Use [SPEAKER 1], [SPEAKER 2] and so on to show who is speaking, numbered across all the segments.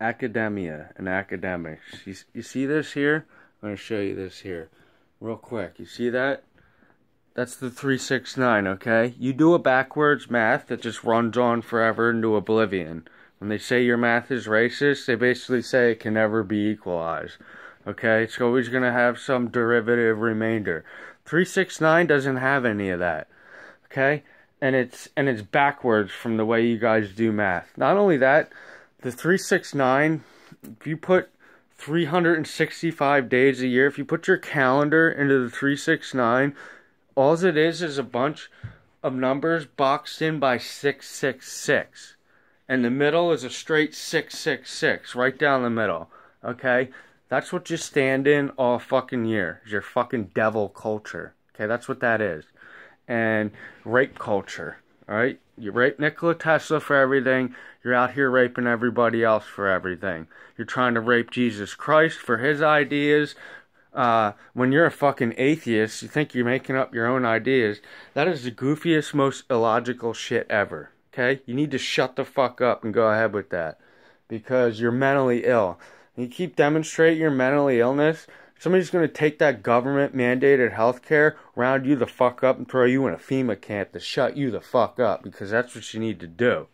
[SPEAKER 1] academia and academics. You see this here? I'm going to show you this here real quick. You see that? That's the 369, okay? You do a backwards math that just runs on forever into oblivion. When they say your math is racist, they basically say it can never be equalized. Okay? It's always going to have some derivative remainder. 369 doesn't have any of that. Okay? And it's backwards from the way you guys do math. Not only that, the 369, if you put 365 days a year, if you put your calendar into the 369, all it is a bunch of numbers boxed in by 666. And the middle is a straight 666, right down the middle. Okay? That's what you stand in all fucking year. Is your fucking devil culture. Okay, that's what that is. And rape culture. Alright? You rape Nikola Tesla for everything. You're out here raping everybody else for everything. You're trying to rape Jesus Christ for his ideas. When you're a fucking atheist, you think you're making up your own ideas. That is the goofiest, most illogical shit ever. Okay? You need to shut the fuck up and go ahead with that. Because you're mentally ill. And you keep demonstrating your mentally illness, somebody's going to take that government-mandated healthcare, round you the fuck up, and throw you in a FEMA camp to shut you the fuck up. Because that's what you need to do.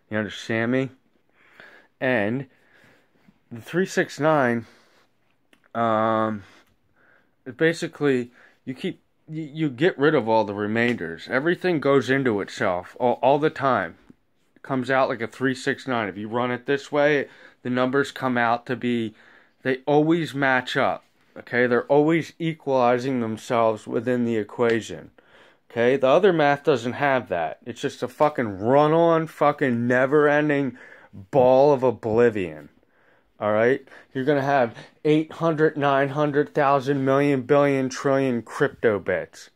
[SPEAKER 1] You understand me? And the 369, basically, you get rid of all the remainders. Everything goes into itself all the time. It comes out like a 369. If you run it this way, the numbers come out to be, they always match up. Okay, they're always equalizing themselves within the equation. Okay, the other math doesn't have that. It's just a fucking run-on, fucking never-ending ball of oblivion. Alright? You're going to have 800, 900,000 million, billion, trillion crypto bits.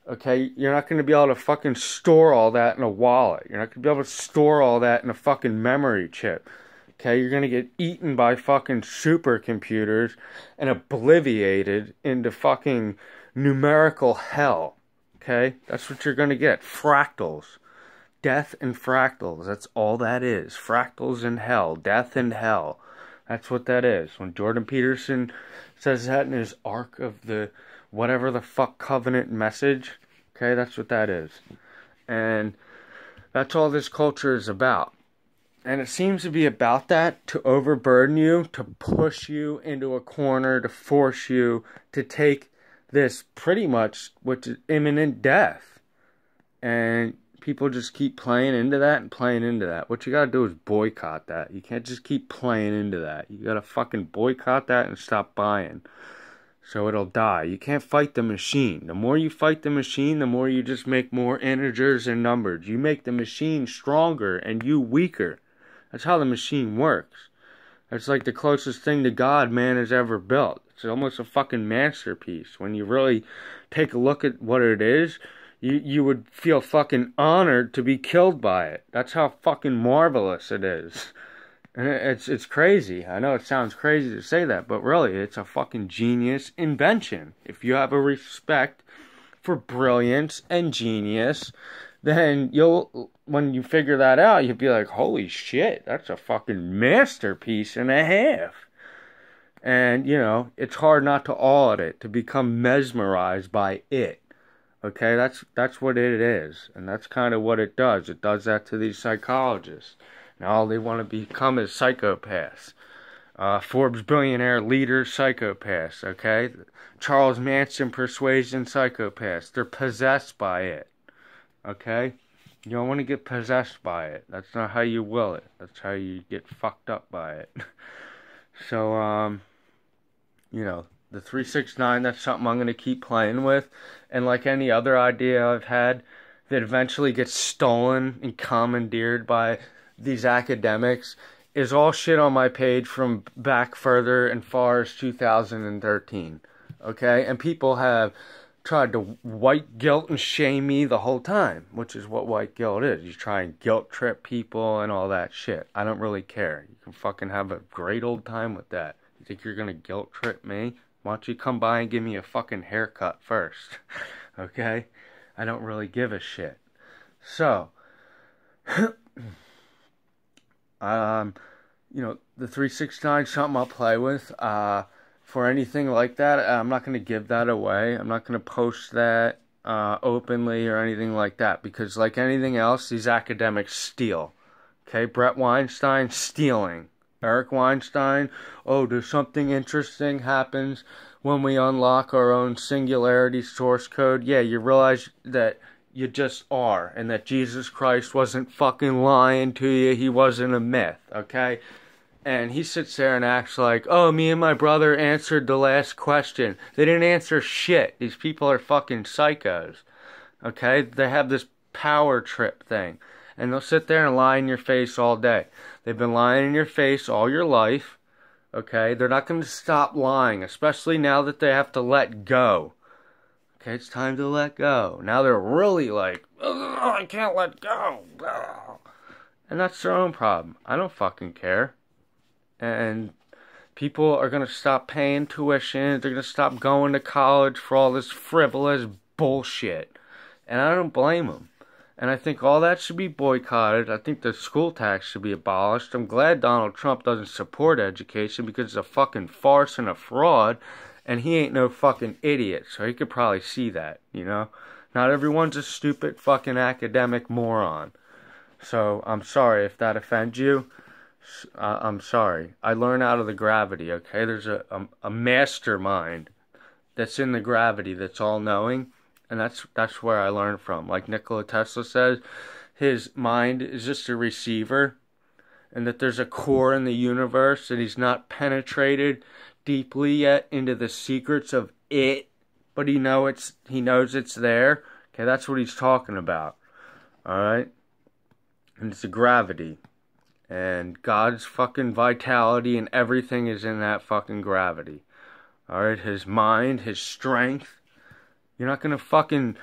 [SPEAKER 1] Okay? You're not going to be able to fucking store all that in a wallet. You're not going to be able to store all that in a fucking memory chip. Okay? You're going to get eaten by fucking supercomputers and obliviated into fucking numerical hell. Okay? That's what you're going to get. Fractals. Death and fractals. That's all that is. Fractals and hell. Death and hell. That's what that is. When Jordan Peterson says that in his Ark of the whatever the fuck covenant message, okay, that's what that is. And that's all this culture is about. And it seems to be about that, to overburden you, to push you into a corner, to force you to take this pretty much, which is imminent death. And people just keep playing into that and playing into that. What you gotta do is boycott that. You can't just keep playing into that. You gotta fucking boycott that and stop buying. So it'll die. You can't fight the machine. The more you fight the machine, the more you just make more integers and numbers. You make the machine stronger and you weaker. That's how the machine works. That's like the closest thing to God man has ever built. It's almost a fucking masterpiece. When you really take a look at what it is, you would feel fucking honored to be killed by it. That's how fucking marvelous it is. And it's crazy. I know it sounds crazy to say that, but really, it's a fucking genius invention. If you have a respect for brilliance and genius, then when you figure that out, you'll be like, holy shit, that's a fucking masterpiece and a half. And, you know, it's hard not to awe at it, to become mesmerized by it. Okay, that's what it is. And that's kind of what it does. It does that to these psychologists. And all they want to become is psychopaths. Forbes billionaire leader psychopaths, okay? Charles Manson persuasion psychopaths. They're possessed by it. Okay? You don't want to get possessed by it. That's not how you will it. That's how you get fucked up by it. So, you know, the 369, that's something I'm going to keep playing with. And like any other idea I've had that eventually gets stolen and commandeered by these academics, is all shit on my page from back further and far as 2013. Okay? And people have tried to white guilt and shame me the whole time, which is what white guilt is. You try and guilt trip people and all that shit. I don't really care. You can fucking have a great old time with that. You think you're gonna guilt trip me? Why don't you come by and give me a fucking haircut first? Okay? I don't really give a shit. So, the 369 something I'll play with. For anything like that, I'm not going to give that away. I'm not going to post that openly or anything like that, because like anything else, these academics steal. Okay, Brett Weinstein stealing. Eric Weinstein, oh, there's something interesting happens when we unlock our own singularity source code. Yeah, you realize that you just are, and that Jesus Christ wasn't fucking lying to you. He wasn't a myth, okay? And he sits there and acts like, oh, me and my brother answered the last question. They didn't answer shit. These people are fucking psychos, okay? They have this power trip thing, and they'll sit there and lie in your face all day. They've been lying in your face all your life, okay? They're not going to stop lying, especially now that they have to let go. Okay, it's time to let go. Now they're really like, I can't let go. And that's their own problem. I don't fucking care. And people are going to stop paying tuition. They're going to stop going to college for all this frivolous bullshit. And I don't blame them. And I think all that should be boycotted. I think the school tax should be abolished. I'm glad Donald Trump doesn't support education, because it's a fucking farce and a fraud. And he ain't no fucking idiot, so he could probably see that, Not everyone's a stupid fucking academic moron. So I'm sorry if that offends you. I'm sorry. I learn out of the gravity, okay? There's a mastermind that's in the gravity that's all-knowing. And that's where I learn from. Like Nikola Tesla says, his mind is just a receiver, and that there's a core in the universe that he's not penetrated deeply yet into the secrets of it, but he knows it's there. Okay, that's what he's talking about. Alright? And it's a gravity. And God's fucking vitality and everything is in that fucking gravity. Alright? His mind, his strength. You're not going to fucking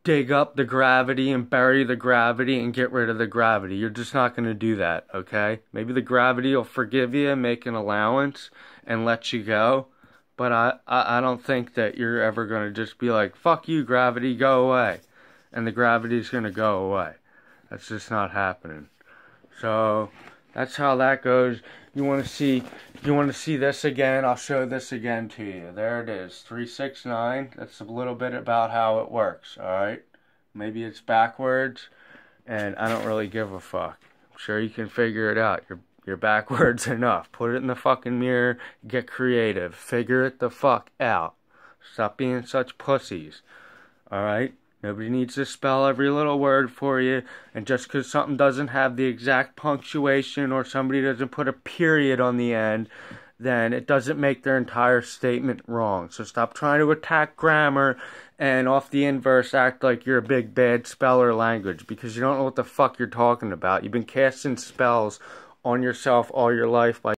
[SPEAKER 1] dig up the gravity and bury the gravity and get rid of the gravity. You're just not going to do that, okay? Maybe the gravity will forgive you and make an allowance and let you go. But I don't think that you're ever going to just be like, fuck you, gravity, go away. And the gravity's going to go away. That's just not happening. So that's how that goes. You want to see this again? I'll show this again to you. There it is, 369. That's a little bit about how it works, alright? Maybe it's backwards, and I don't really give a fuck. I'm sure you can figure it out. You're backwards enough. Put it in the fucking mirror, get creative. Figure it the fuck out. Stop being such pussies, alright? Nobody needs to spell every little word for you, and just because something doesn't have the exact punctuation or somebody doesn't put a period on the end, then it doesn't make their entire statement wrong. So stop trying to attack grammar and off the inverse act like you're a big bad speller language, because you don't know what the fuck you're talking about. You've been casting spells on yourself all your life by